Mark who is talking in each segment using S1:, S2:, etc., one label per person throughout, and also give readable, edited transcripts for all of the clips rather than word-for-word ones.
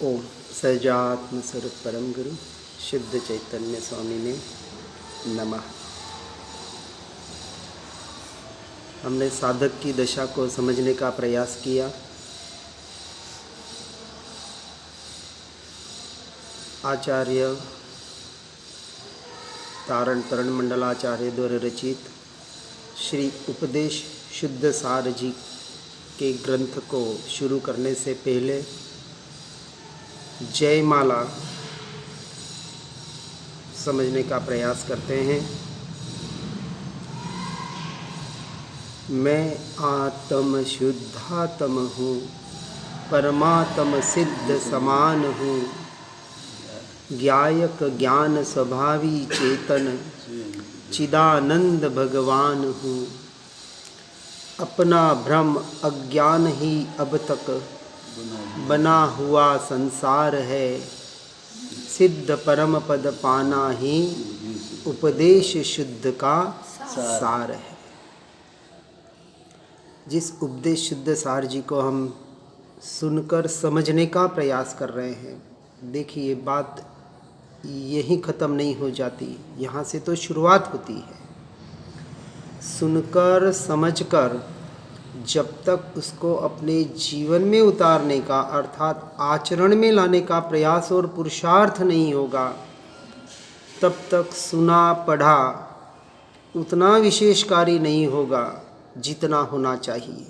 S1: ओम सहजात्म स्वरूप परम गुरु शुद्ध चैतन्य स्वामी ने नमः। हमने साधक की दशा को समझने का प्रयास किया। आचार्य तारण तरण मंडलाचार्य द्वारा रचित श्री उपदेश शुद्ध सार जी के ग्रंथ को शुरू करने से पहले जयमाला समझने का प्रयास करते हैं। मैं आत्म शुद्धात्म हूँ, परमात्म सिद्ध समान हूँ, ज्ञायक ज्ञान स्वभावी चेतन चिदानंद भगवान हूँ। अपना भ्रम अज्ञान ही अब तक बना हुआ संसार है, सिद्ध परम पद पाना ही उपदेश शुद्ध का सार है। जिस उपदेश शुद्ध सार जी को हम सुनकर समझने का प्रयास कर रहे हैं, देखिए बात यहीं ख़त्म नहीं हो जाती, यहाँ से तो शुरुआत होती है। सुनकर समझकर जब तक उसको अपने जीवन में उतारने का अर्थात आचरण में लाने का प्रयास और पुरुषार्थ नहीं होगा, तब तक सुना पढ़ा उतना विशेषकारी नहीं होगा जितना होना चाहिए।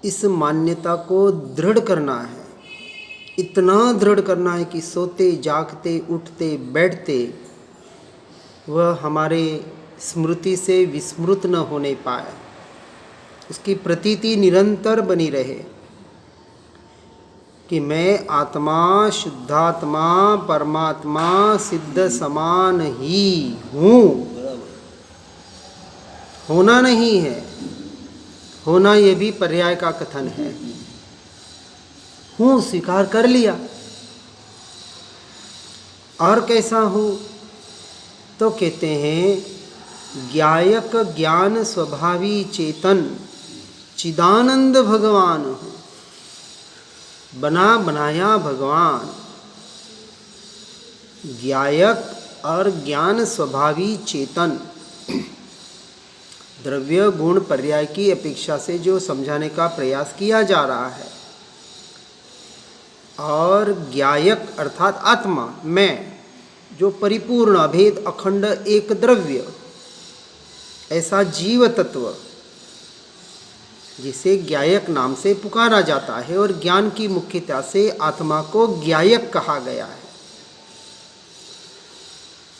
S1: इस मान्यता को दृढ़ करना है, इतना दृढ़ करना है कि सोते जागते उठते बैठते वह हमारे स्मृति से विस्मृत न होने पाए, उसकी प्रतीति निरंतर बनी रहे कि मैं आत्मा शुद्धात्मा परमात्मा सिद्ध समान ही हूँ। होना नहीं है, होना ये भी पर्याय का कथन है। हूँ स्वीकार कर लिया, और कैसा हूँ तो कहते हैं ज्ञायक ज्ञान स्वभावी चेतन चिदानंद भगवान हूँ। बना बनाया भगवान, ज्ञायक और ज्ञान स्वभावी चेतन। द्रव्य गुण पर्याय की अपेक्षा से जो समझाने का प्रयास किया जा रहा है, और ज्ञायक अर्थात आत्मा मैं, जो परिपूर्ण अभेद अखंड एक द्रव्य, ऐसा जीव तत्व जिसे ज्ञायक नाम से पुकारा जाता है, और ज्ञान की मुख्यता से आत्मा को ज्ञायक कहा गया है।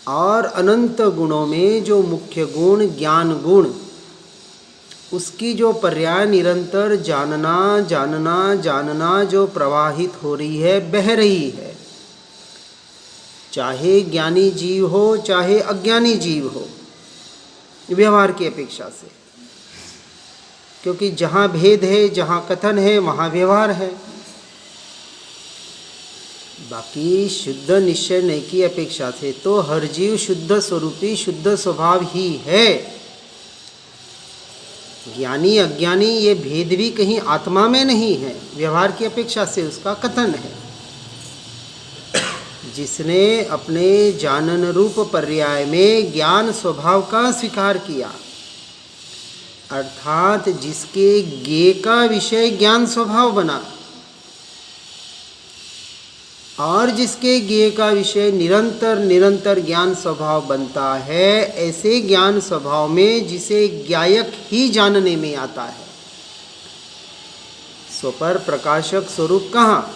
S1: और अनंत गुणों में जो मुख्य गुण ज्ञान गुण, उसकी जो पर्याय निरंतर जानना जानना जानना जो प्रवाहित हो रही है, बह रही है, चाहे ज्ञानी जीव हो चाहे अज्ञानी जीव हो, व्यवहार की अपेक्षा से, क्योंकि जहाँ भेद है जहाँ कथन है वहाँ व्यवहार है। बाकी शुद्ध निश्चय की अपेक्षा से तो हर जीव शुद्ध स्वरूपी शुद्ध स्वभाव ही है। ज्ञानी अज्ञानी ये भेद भी कहीं आत्मा में नहीं है, व्यवहार की अपेक्षा से उसका कथन है। जिसने अपने जानन रूप पर्याय में ज्ञान स्वभाव का स्वीकार किया, अर्थात जिसके ज्ञेय का विषय ज्ञान स्वभाव बना, और जिसके ज्ञेय का विषय निरंतर निरंतर ज्ञान स्वभाव बनता है, ऐसे ज्ञान स्वभाव में जिसे ज्ञायक ही जानने में आता है। स्वपर प्रकाशक स्वरूप कहाँ?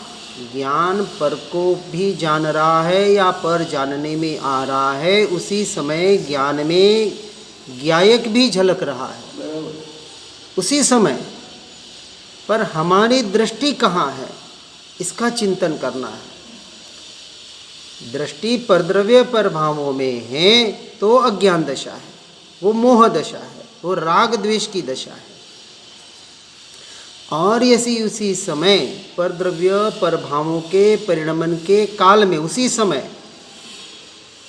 S1: ज्ञान पर को भी जान रहा है या पर जानने में आ रहा है, उसी समय ज्ञान में ज्ञायक भी झलक रहा है उसी समय। पर हमारी दृष्टि कहाँ है, इसका चिंतन करना है। दृष्टि परद्रव्य पर भावों में है तो अज्ञान दशा है, वो मोह दशा है, वो राग द्वेष की दशा है। और यदि उसी समय परद्रव्य पर भावों के परिणमन के काल में, उसी समय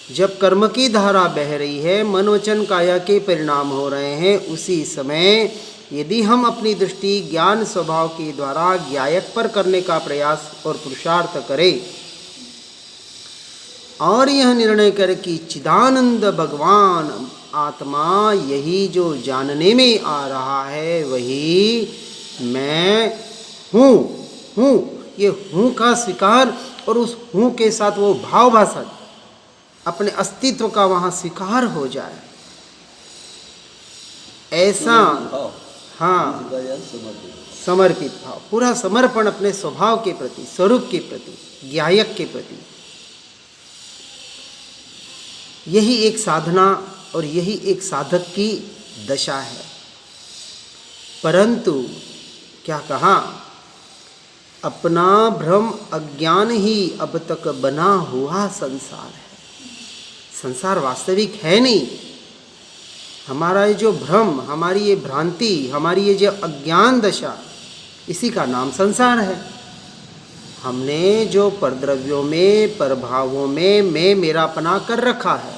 S1: जब कर्म की धारा बह रही है, मन वचन काया के परिणाम हो रहे हैं, उसी समय यदि हम अपनी दृष्टि ज्ञान स्वभाव के द्वारा ज्ञायक पर करने का प्रयास और पुरुषार्थ करें और यह निर्णय करें कि चिदानंद भगवान आत्मा यही जो जानने में आ रहा है वही मैं हूँ, ये हूँ का स्वीकार और उस हूँ के साथ वो भाव भाषा अपने अस्तित्व का वहाँ स्वीकार हो जाए, ऐसा हाँ समर्पित भाव, पूरा समर्पण अपने स्वभाव के प्रति, स्वरूप के प्रति, ज्ञायक के प्रति। यही एक साधना और यही एक साधक की दशा है। परंतु क्या कहा, अपना भ्रम अज्ञान ही अब तक बना हुआ संसार है। संसार वास्तविक है नहीं। हमारा ये जो भ्रम, हमारी ये भ्रांति, हमारी ये जो अज्ञान दशा, इसी का नाम संसार है। हमने जो परद्रव्यों में, परभावों में मैं मेरापना कर रखा है,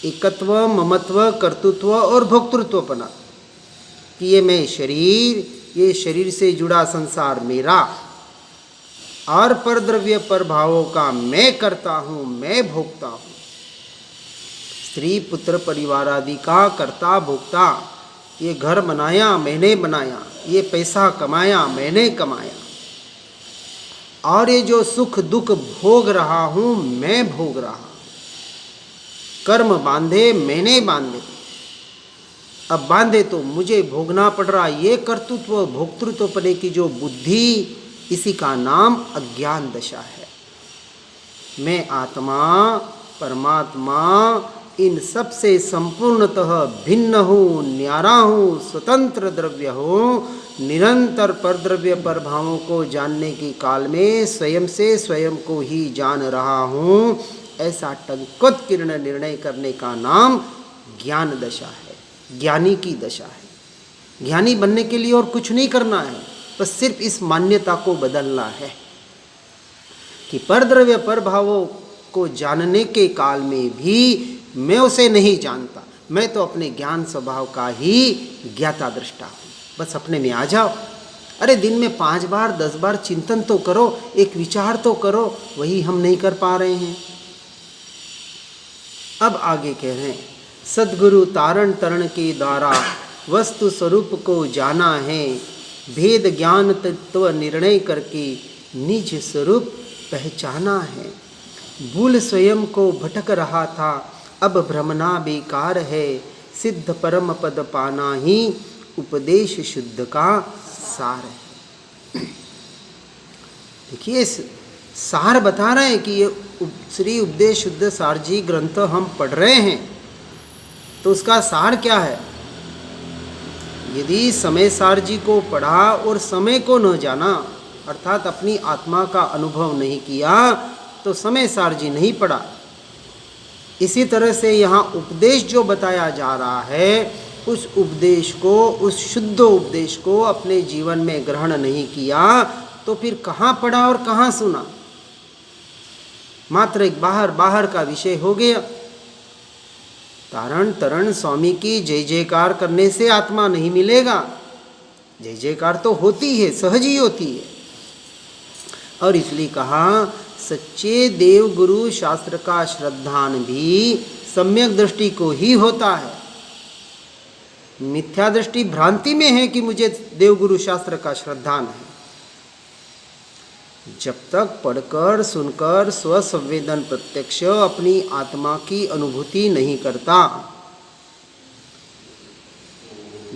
S1: एकत्व, ममत्व, कर्तृत्व और भोक्तृत्वपना, कि ये मैं शरीर, ये शरीर से जुड़ा संसार मेरा, और परद्रव्य परभावों का मैं करता हूँ, मैं भोगता हूँ। स्त्री पुत्र परिवार आदि का कर्ता भोक्ता, ये घर बनाया मैंने बनाया, ये पैसा कमाया मैंने कमाया, और ये जो सुख दुख भोग रहा हूँ मैं भोग रहा हूँ। कर्म बांधे मैंने बांधे, अब बांधे तो मुझे भोगना पड़ रहा। ये कर्तृत्व भोक्तृत्वपने की जो बुद्धि, इसी का नाम अज्ञान दशा है। मैं आत्मा, परमात्मा, इन सब से संपूर्णतः भिन्न हूँ, न्यारा हूँ, स्वतंत्र द्रव्य हूँ। निरंतर परद्रव्य परभावों को जानने के काल में स्वयं से स्वयं को ही जान रहा हूँ, ऐसा टंकोत्कीर्ण निर्णय करने का नाम ज्ञान दशा है, ज्ञानी की दशा है। ज्ञानी बनने के लिए और कुछ नहीं करना है, बस सिर्फ इस मान्यता को बदलना है कि परद्रव्य परभावों को जानने के काल में भी मैं उसे नहीं जानता, मैं तो अपने ज्ञान स्वभाव का ही ज्ञाता दृष्टा हूँ। बस अपने में आ जाओ। अरे दिन में 5 बार 10 बार चिंतन तो करो, एक विचार तो करो, वही हम नहीं कर पा रहे हैं। अब आगे कह रहे हैं, सद्गुरु तारण तरण के द्वारा वस्तु स्वरूप को जाना है, भेद ज्ञान तत्व निर्णय करके निज स्वरूप पहचाना है। भूल स्वयं को भटक रहा था, अब भ्रमना बेकार है, सिद्ध परम पद पाना ही उपदेश शुद्ध का सार है। देखिए सार बता रहे हैं कि ये श्री उपदेश शुद्ध सार जी ग्रंथ हम पढ़ रहे हैं, तो उसका सार क्या है। यदि समय सार जी को पढ़ा और समय को न जाना, अर्थात अपनी आत्मा का अनुभव नहीं किया, तो समय सार जी नहीं पढ़ा। इसी तरह से यहाँ उपदेश जो बताया जा रहा है, उस उपदेश को, उस शुद्ध उपदेश को अपने जीवन में ग्रहण नहीं किया, तो फिर कहाँ पढ़ा और कहाँ सुना। मात्र एक बाहर का विषय हो गया। तारण तरण स्वामी की जय जयकार करने से आत्मा नहीं मिलेगा। जय जयकार तो होती है, सहज ही होती है। और इसलिए कहा, सच्चे देव गुरु शास्त्र का श्रद्धान भी सम्यक दृष्टि को ही होता है। मिथ्या दृष्टि भ्रांति में है कि मुझे देवगुरु शास्त्र का श्रद्धान है। जब तक पढ़कर सुनकर स्वसंवेदन प्रत्यक्ष अपनी आत्मा की अनुभूति नहीं करता,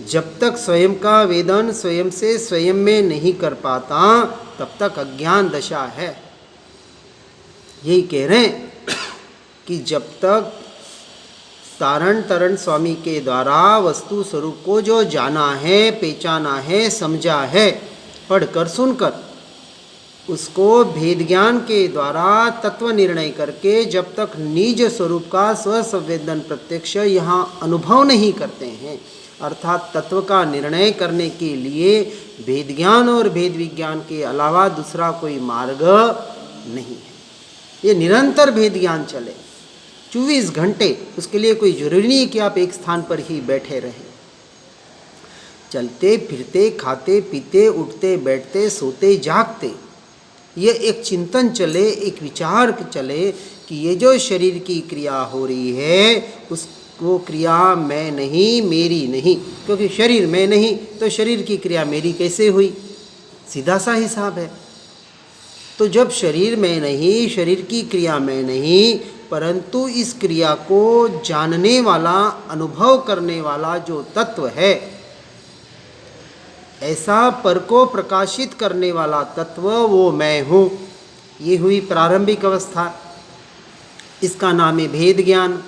S1: जब तक स्वयं का वेदन स्वयं से स्वयं में नहीं कर पाता, तब तक अज्ञान दशा है। यही कह रहे हैं कि जब तक तारण तरण स्वामी के द्वारा वस्तु स्वरूप को जो जाना है, पहचाना है, समझा है, पढ़कर सुनकर, उसको भेद ज्ञान के द्वारा तत्व निर्णय करके जब तक निज स्वरूप का स्वसंवेदन प्रत्यक्ष यहाँ अनुभव नहीं करते हैं, अर्थात तत्व का निर्णय करने के लिए भेद ज्ञान और भेद विज्ञान के अलावा दूसरा कोई मार्ग नहीं है। ये निरंतर भेद ज्ञान चले 24 घंटे। उसके लिए कोई जरूरी नहीं कि आप एक स्थान पर ही बैठे रहें। चलते फिरते, खाते पीते, उठते बैठते, सोते जागते, ये एक चिंतन चले, एक विचार चले कि ये जो शरीर की क्रिया हो रही है वो क्रिया मैं नहीं, मेरी नहीं, क्योंकि शरीर मैं नहीं तो शरीर की क्रिया मेरी कैसे हुई? सीधा सा हिसाब है। तो जब शरीर में नहीं, शरीर की क्रिया में नहीं, परंतु इस क्रिया को जानने वाला, अनुभव करने वाला जो तत्व है, ऐसा पर को प्रकाशित करने वाला तत्व वो मैं हूँ। ये हुई प्रारंभिक अवस्था। इसका नाम है भेद ज्ञान।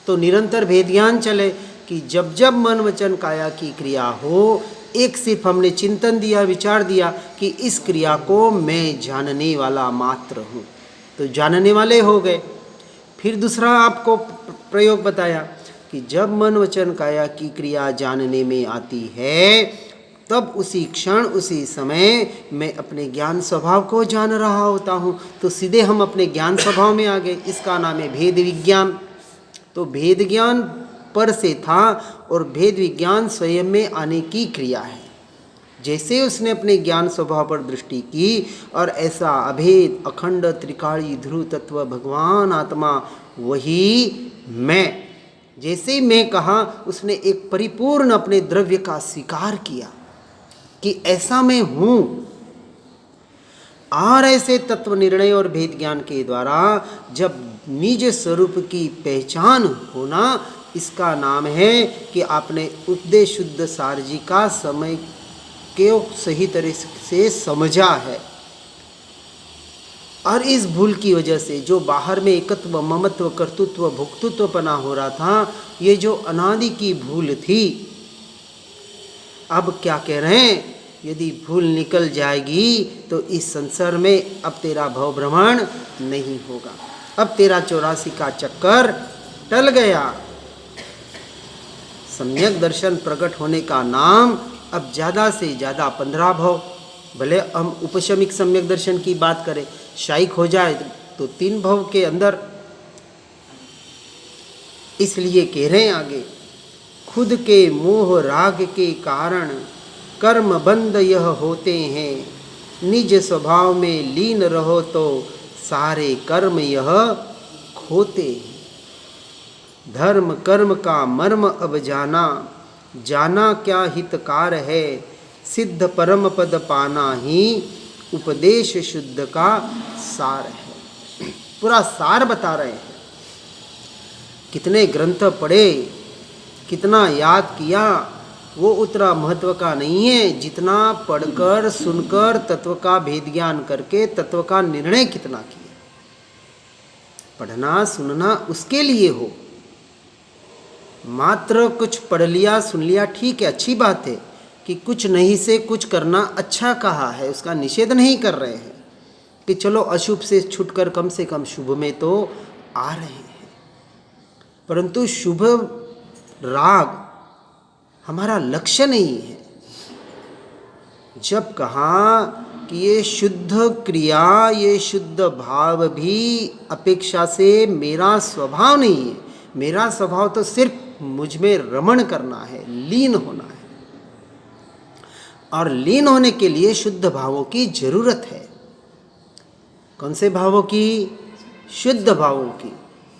S1: तो निरंतर भेद ज्ञान चले कि जब जब मन वचन काया की क्रिया हो, एक सिर्फ हमने चिंतन दिया, विचार दिया कि इस क्रिया को मैं जानने वाला मात्र हूँ, तो जानने वाले हो गए। फिर दूसरा आपको प्रयोग बताया कि जब मन वचन काया की क्रिया जानने में आती है, तब उसी क्षण, उसी समय मैं अपने ज्ञान स्वभाव को जान रहा होता हूँ। तो सीधे हम अपने ज्ञान स्वभाव में आ गए। इसका नाम है भेद विज्ञान। तो भेद ज्ञान पर से था और भेद विज्ञान स्वयं में आने की क्रिया है। जैसे उसने अपने ज्ञान स्वभाव पर दृष्टि की और ऐसा अभेद, अखंड, त्रिकाली, ध्रुव तत्व भगवान आत्मा वही मैं, जैसे ही मैं कहा, उसने एक परिपूर्ण अपने द्रव्य का स्वीकार किया कि ऐसा मैं हूँ। और ऐसे तत्व निर्णय और भेद ज्ञान के द्वारा जब निज स्वरूप की पहचान होना, इसका नाम है कि आपने उपदेश शुद्ध सार जी का समय को सही तरह से समझा है। और इस भूल की वजह से जो बाहर में एकत्व, ममत्व, कर्तृत्व, भोक्तृत्वपना हो रहा था, ये जो अनादि की भूल थी, अब क्या कह रहे हैं, यदि भूल निकल जाएगी तो इस संसार में अब तेरा भव भ्रमण नहीं होगा। अब तेरा 84 का चक्कर टल गया। सम्यक दर्शन प्रकट होने का नाम अब ज़्यादा से ज़्यादा 15 भव, भले हम उपशमिक सम्यक दर्शन की बात करें, शायिक हो जाए तो 3 भव के अंदर। इसलिए कह रहे हैं आगे, खुद के मोह राग के कारण कर्म बंद यह होते हैं, निज स्वभाव में लीन रहो तो सारे कर्म यह खोते हैं। धर्म कर्म का मर्म अब जाना, जाना क्या हितकार है, सिद्ध परम पद पाना ही उपदेश शुद्ध का सार है। पूरा सार बता रहे हैं। कितने ग्रंथ पढ़े, कितना याद किया, वो उतना महत्व का नहीं है जितना पढ़कर, सुनकर, तत्व का भेद ज्ञान करके तत्व का निर्णय कितना किया। पढ़ना सुनना उसके लिए हो, मात्र कुछ पढ़ लिया, सुन लिया, ठीक है, अच्छी बात है कि कुछ नहीं से कुछ करना अच्छा कहा है, उसका निषेध नहीं कर रहे हैं कि चलो अशुभ से छूटकर कम से कम शुभ में तो आ रहे हैं। परंतु शुभ राग हमारा लक्ष्य नहीं है। जब कहा कि ये शुद्ध क्रिया, ये शुद्ध भाव भी अपेक्षा से मेरा स्वभाव नहीं है। मेरा स्वभाव तो सिर्फ मुझ में रमण करना है, लीन होना है। और लीन होने के लिए शुद्ध भावों की जरूरत है। कौन से भावों की? शुद्ध भावों की,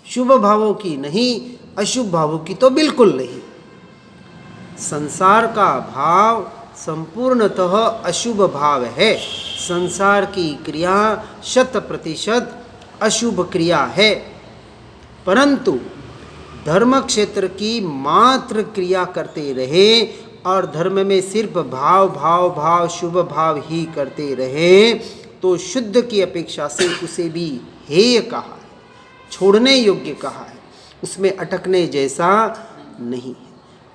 S1: शुभ भावों की नहीं, अशुभ भावों की तो बिल्कुल नहीं। संसार का भाव संपूर्णतः अशुभ भाव है। संसार की क्रिया 100% अशुभ क्रिया है। परंतु धर्म क्षेत्र की मात्र क्रिया करते रहे और धर्म में सिर्फ भाव भाव भाव शुभ भाव ही करते रहे तो शुद्ध की अपेक्षा से उसे भी हेय कहा है, छोड़ने योग्य कहा है। उसमें अटकने जैसा नहीं है।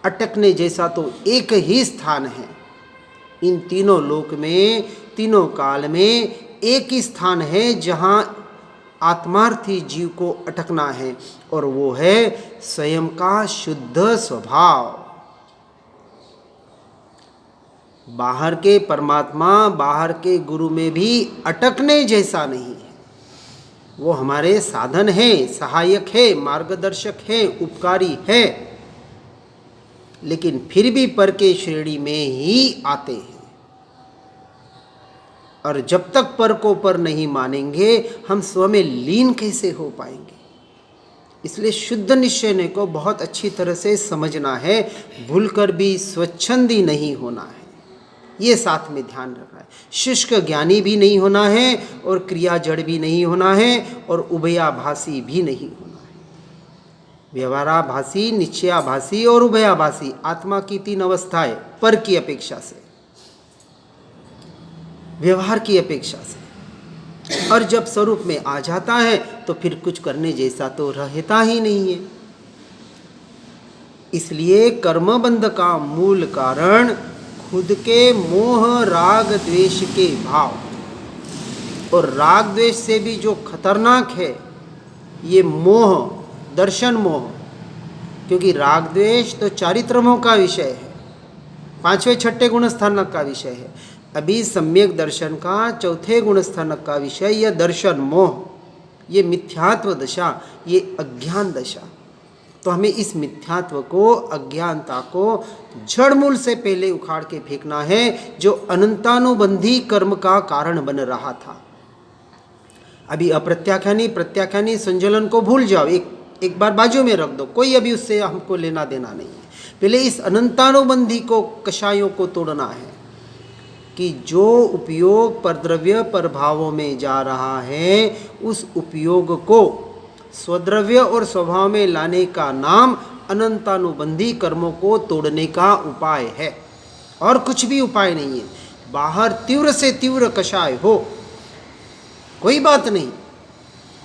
S1: अटकने जैसा तो एक ही स्थान है। इन तीनों लोक में, तीनों काल में एक ही स्थान है जहाँ आत्मार्थी जीव को अटकना है, और वो है स्वयं का शुद्ध स्वभाव। बाहर के परमात्मा, बाहर के गुरु में भी अटकने जैसा नहीं है। वो हमारे साधन हैं, सहायक है, मार्गदर्शक है, उपकारी है, लेकिन फिर भी पर के श्रेणी में ही आते हैं। और जब तक पर को पर नहीं मानेंगे हम स्व में लीन कैसे हो पाएंगे। इसलिए शुद्ध निश्चय को बहुत अच्छी तरह से समझना है, भूलकर भी स्वच्छंदी नहीं होना है, ये साथ में ध्यान रखना है। शुष्क ज्ञानी भी नहीं होना है और क्रिया जड़ भी नहीं होना है और उभयाभासी भी नहीं होना है। व्यवहाराभासी, निश्चयाभासी और उभयाभासी आत्मा की 3 अवस्थाएं पर की अपेक्षा से, व्यवहार की अपेक्षा से। और जब स्वरूप में आ जाता है तो फिर कुछ करने जैसा तो रहता ही नहीं है। इसलिए कर्मबंध का मूल कारण खुद के मोह राग द्वेष के भाव, और राग द्वेष से भी जो खतरनाक है ये मोह, दर्शन मोह। क्योंकि राग द्वेष तो चारित्र मोह का विषय है, 5वें 6ठे गुण स्थानक का विषय है। अभी सम्यक दर्शन का 4थे गुण स्थानक का विषय यह दर्शन मोह, ये मिथ्यात्व दशा, ये अज्ञान दशा। तो हमें इस मिथ्यात्व को, अज्ञानता को जड़ मूल से पहले उखाड़ के फेंकना है, जो अनंतानुबंधी कर्म का कारण बन रहा था। अभी अप्रत्याख्यानी प्रत्याख्यानी संजलन को भूल जाओ, एक बार बाजू में रख दो, कोई अभी उससे हमको लेना देना नहीं है। पहले इस अनंतानुबंधी को, कषायों को तोड़ना है कि जो उपयोग परद्रव्य प्रभावों में जा रहा है, उस उपयोग को स्वद्रव्य और स्वभाव में लाने का नाम अनंतानुबंधी कर्मों को तोड़ने का उपाय है, और कुछ भी उपाय नहीं है। बाहर तीव्र से तीव्र कषाय हो, कोई बात नहीं,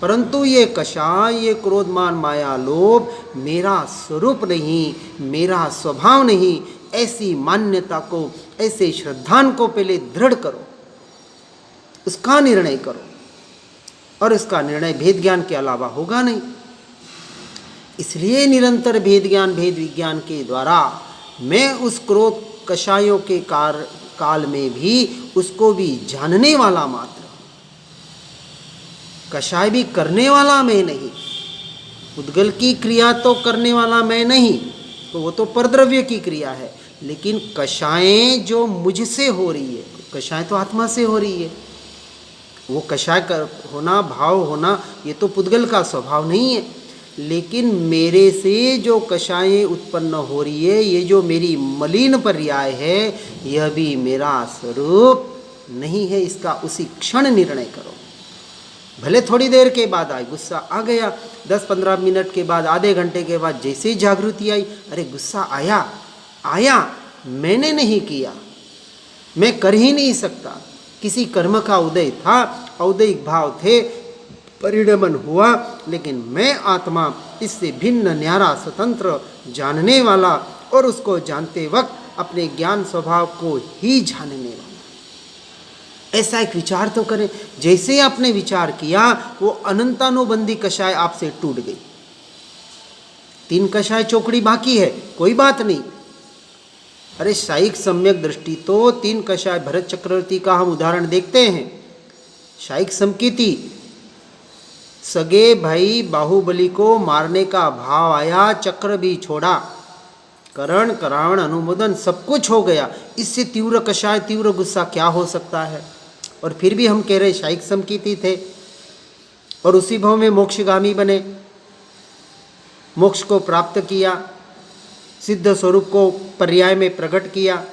S1: परंतु ये कषाय, ये क्रोधमान माया लोभ मेरा स्वरूप नहीं, मेरा स्वभाव नहीं, ऐसी मान्यता को, ऐसे श्रद्धान को पहले दृढ़ करो, उसका निर्णय करो। और इसका निर्णय भेद ज्ञान के अलावा होगा नहीं। इसलिए निरंतर भेद ज्ञान, भेद विज्ञान के द्वारा मैं उस क्रोध कषायों के काल में भी उसको भी जानने वाला मात्र, कषाय भी करने वाला मैं नहीं। उद्गल की क्रिया तो करने वाला मैं नहीं, तो वो तो परद्रव्य की क्रिया है। लेकिन कषायें जो मुझसे हो रही है, कषाय तो आत्मा से हो रही है। वो कषाय होना, भाव होना, ये तो पुद्गल का स्वभाव नहीं है। लेकिन मेरे से जो कषायें उत्पन्न हो रही है, ये जो मेरी मलिन पर्याय है, यह भी मेरा स्वरूप नहीं है। इसका उसी क्षण निर्णय करो। भले थोड़ी देर के बाद आए, गुस्सा आ गया, 10-15 मिनट के बाद, आधे घंटे के बाद जैसे ही जागृति आई, अरे गुस्सा आया, मैंने नहीं किया, मैं कर ही नहीं सकता। किसी कर्म का उदय था, औदयिक भाव थे, परिणमन हुआ, लेकिन मैं आत्मा इससे भिन्न, न्यारा, स्वतंत्र, जानने वाला, और उसको जानते वक्त अपने ज्ञान स्वभाव को ही जानने वाला। ऐसा एक विचार तो करें। जैसे ही आपने विचार किया, वो अनंतानुबंधी कषाय आपसे टूट गई। 3 कषाय चौकड़ी बाकी है, कोई बात नहीं। अरे शायिक सम्यक दृष्टि तो 3 कषाय, भरत चक्रवर्ती का हम उदाहरण देखते हैं। शायिक समकीति, सगे भाई बाहुबली को मारने का भाव आया, चक्र भी छोड़ा, करण करावण अनुमोदन सब कुछ हो गया। इससे तीव्र कषाय, तीव्र गुस्सा क्या हो सकता है। और फिर भी हम कह रहे शायिक समकीति थे, और उसी भाव में मोक्षगामी बने, मोक्ष को प्राप्त किया, सिद्ध स्वरूप को पर्याय में प्रकट किया।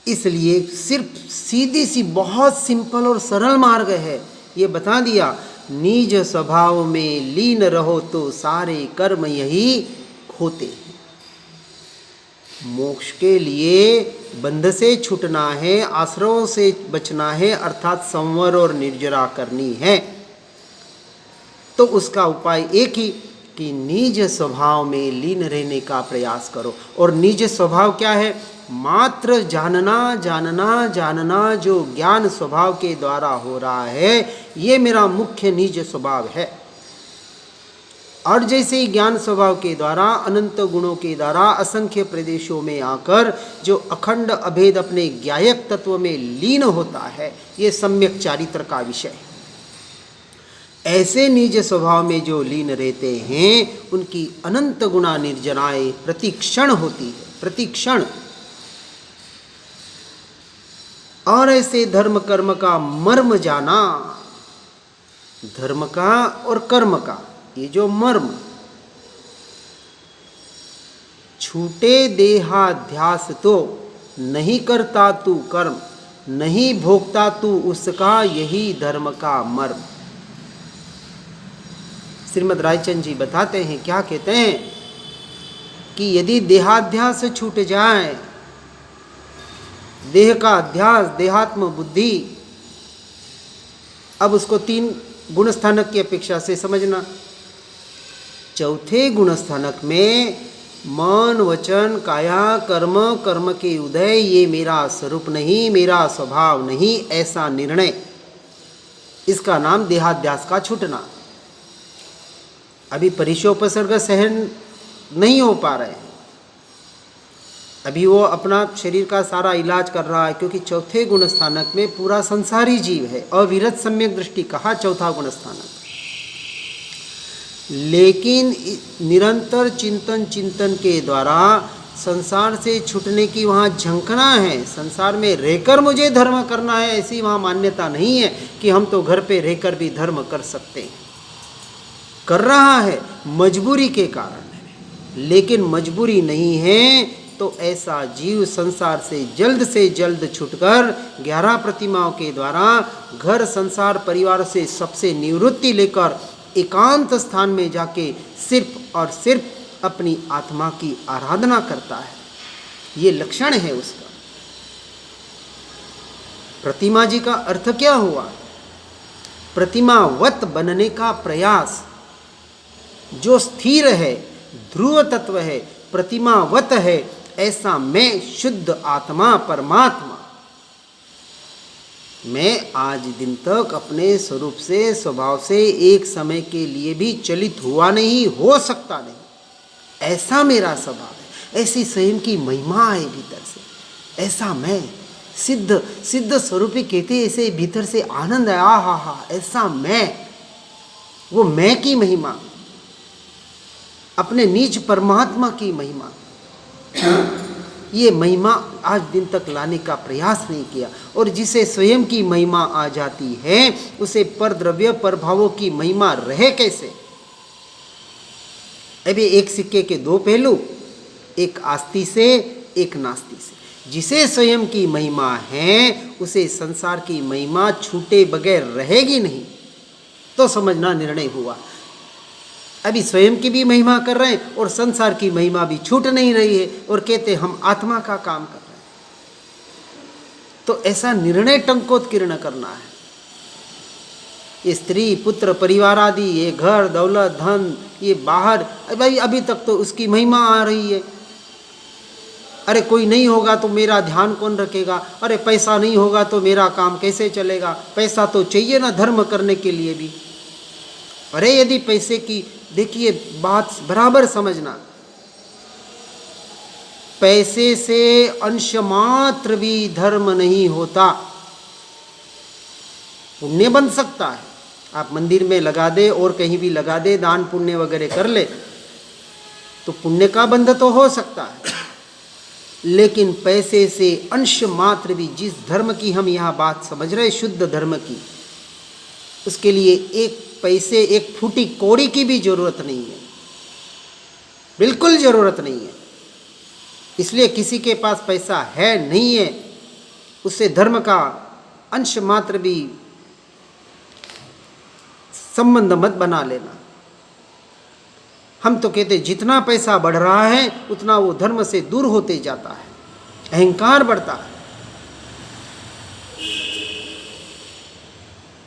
S1: इसलिए सिर्फ सीधी सी बहुत सिंपल और सरल मार्ग है, ये बता दिया, निज स्वभाव में लीन रहो तो सारे कर्म यही होते हैं। मोक्ष के लिए बंध से छूटना है, आश्रयों से बचना है, अर्थात संवर और निर्जरा करनी है। तो उसका उपाय एक ही कि निज स्वभाव में लीन रहने का प्रयास करो। और निज स्वभाव क्या है? मात्र जानना जानना जानना, जो ज्ञान स्वभाव के द्वारा हो रहा है, ये मेरा मुख्य निज स्वभाव है। और जैसे ही ज्ञान स्वभाव के द्वारा, अनंत गुणों के द्वारा, असंख्य प्रदेशों में आकर जो अखंड अभेद अपने ज्ञायक तत्व में लीन होता है, ये सम्यक चारित्र का विषय है। ऐसे निज स्वभाव में जो लीन रहते हैं उनकी अनंत गुणा निर्जनाएं प्रतिक्षण होती है, प्रतिक्षण। और ऐसे धर्म कर्म का मर्म जाना, धर्म का और कर्म का ये जो मर्म, छूटे देहाध्यास तो नहीं करता तू कर्म, नहीं भोगता तू उसका, यही धर्म का मर्म। श्रीमद् रायचंद जी बताते हैं, क्या कहते हैं कि यदि देहाध्यास छूट जाए, देह का अध्यास, देहात्म बुद्धि, अब उसको 3 गुणस्थानक की अपेक्षा से समझना। चौथे गुणस्थानक में मन वचन काया कर्म, कर्म के उदय, ये मेरा स्वरूप नहीं, मेरा स्वभाव नहीं, ऐसा निर्णय, इसका नाम देहाध्यास का छूटना। अभी परिशोपसर्ग सहन नहीं हो पा रहे हैं, अभी वो अपना शरीर का सारा इलाज कर रहा है, क्योंकि चौथे गुण स्थानक में पूरा संसारी जीव है। अविरत सम्यक दृष्टि कहा चौथा गुण स्थानक। लेकिन निरंतर चिंतन के द्वारा संसार से छूटने की वहाँ झंकना है, संसार में रहकर मुझे धर्म करना है, ऐसी वहाँ मान्यता नहीं है कि हम तो घर पे रहकर भी धर्म कर सकते हैं। कर रहा है मजबूरी के कारण, लेकिन मजबूरी नहीं है तो ऐसा जीव संसार से जल्द छूटकर 11 प्रतिमाओं के द्वारा घर संसार परिवार से सबसे निवृत्ति लेकर एकांत स्थान में जाके सिर्फ और सिर्फ अपनी आत्मा की आराधना करता है। ये लक्षण है उसका। प्रतिमा जी का अर्थ क्या हुआ? प्रतिमावत बनने का प्रयास। जो स्थिर है, ध्रुव तत्व है, प्रतिमावत है, ऐसा मैं शुद्ध आत्मा परमात्मा, मैं आज दिन तक अपने स्वरूप से, स्वभाव से एक समय के लिए भी चलित हुआ नहीं, हो सकता नहीं, ऐसा मेरा स्वभाव है। ऐसी स्वयं की महिमा है भीतर से, ऐसा मैं सिद्ध स्वरूपी कहते, ऐसे भीतर से आनंद है, आ हा, ऐसा मैं, वो मैं की महिमा, अपने निज परमात्मा की महिमा, ये महिमा आज दिन तक लाने का प्रयास नहीं किया। और जिसे स्वयं की महिमा आ जाती है उसे पर द्रव्य पर भावों की महिमा रहे कैसे? अभी एक सिक्के के 2 पहलू, एक आस्ति से एक नास्ति से। जिसे स्वयं की महिमा है उसे संसार की महिमा छूटे बगैर रहेगी नहीं, तो समझना निर्णय हुआ। अभी स्वयं की भी महिमा कर रहे हैं और संसार की महिमा भी छूट नहीं रही है, और कहते हम आत्मा का काम कर रहे हैं। तो ऐसा निर्णय टंकोत्कीर्ण करना है। ये स्त्री पुत्र परिवार आदि, ये घर दौलत धन, ये बाहर, भाई अभी तक तो उसकी महिमा आ रही है। अरे कोई नहीं होगा तो मेरा ध्यान कौन रखेगा, अरे पैसा नहीं होगा तो मेरा काम कैसे चलेगा, पैसा तो चाहिए ना धर्म करने के लिए भी। अरे यदि पैसे की, देखिए बात बराबर समझना, पैसे से अंश मात्र भी धर्म नहीं होता। पुण्य बन सकता है, आप मंदिर में लगा दे और कहीं भी लगा दे, दान पुण्य वगैरह कर ले तो पुण्य का बंध तो हो सकता है। लेकिन पैसे से अंश मात्र भी, जिस धर्म की हम यहाँ बात समझ रहे, शुद्ध धर्म की, उसके लिए एक पैसे, एक फूटी कौड़ी की भी जरूरत नहीं है, बिल्कुल जरूरत नहीं है। इसलिए किसी के पास पैसा है नहीं है, उससे धर्म का अंश मात्र भी संबंध मत बना लेना। हम तो कहते जितना पैसा बढ़ रहा है उतना वो धर्म से दूर होते जाता है, अहंकार बढ़ता है।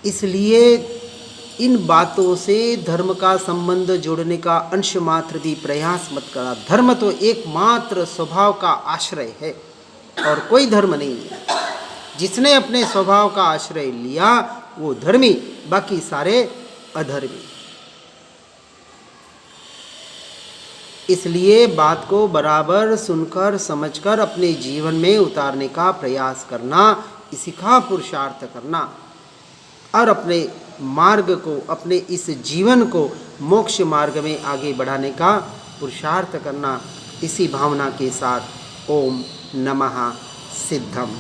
S1: इसलिए इन बातों से धर्म का संबंध जोड़ने का अंश मात्र भी प्रयास मत करा। धर्म तो एकमात्र स्वभाव का आश्रय है और कोई धर्म नहीं है। जिसने अपने स्वभाव का आश्रय लिया वो धर्मी, बाकी सारे अधर्मी। इसलिए बात को बराबर सुनकर समझकर अपने जीवन में उतारने का प्रयास करना, इसी का पुरुषार्थ करना। और अपने मार्ग को, अपने इस जीवन को मोक्ष मार्ग में आगे बढ़ाने का पुरुषार्थ करना। इसी भावना के साथ ओम नमः सिद्धम।